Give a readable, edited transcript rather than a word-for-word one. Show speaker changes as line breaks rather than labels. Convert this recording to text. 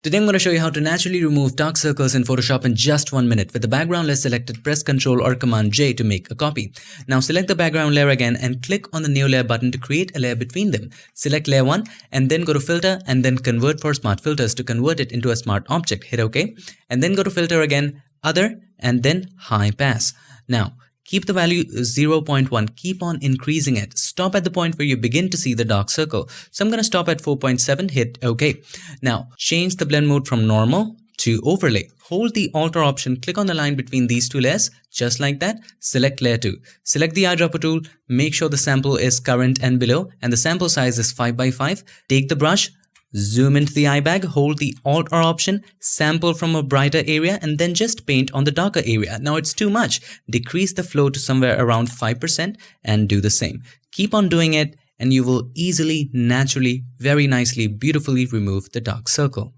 Today I'm going to show you how to naturally remove dark circles in Photoshop in just 1 minute. With the background layer selected, press Ctrl or Command J to make a copy. Now select the background layer again and click on the new layer button to create a layer between them. Select layer 1 and then go to filter and then convert for smart filters to convert it into a smart object. Hit OK and then go to filter again, other and then high pass. Now keep the value 0.1, keep on increasing it. Stop at the point where you begin to see the dark circle. So I'm going to stop at 4.7, hit OK. Now change the blend mode from normal to overlay. Hold the alter option, click on the line between these two layers, just like that. Select layer 2. Select the eyedropper tool, make sure the sample is current and below and the sample size is 5x5. Take the brush, zoom into the eye bag, hold the Alt or option, sample from a brighter area and then just paint on the darker area. Now it's too much. Decrease the flow to somewhere around 5% and do the same. Keep on doing it and you will easily, naturally, very nicely, beautifully remove the dark circle.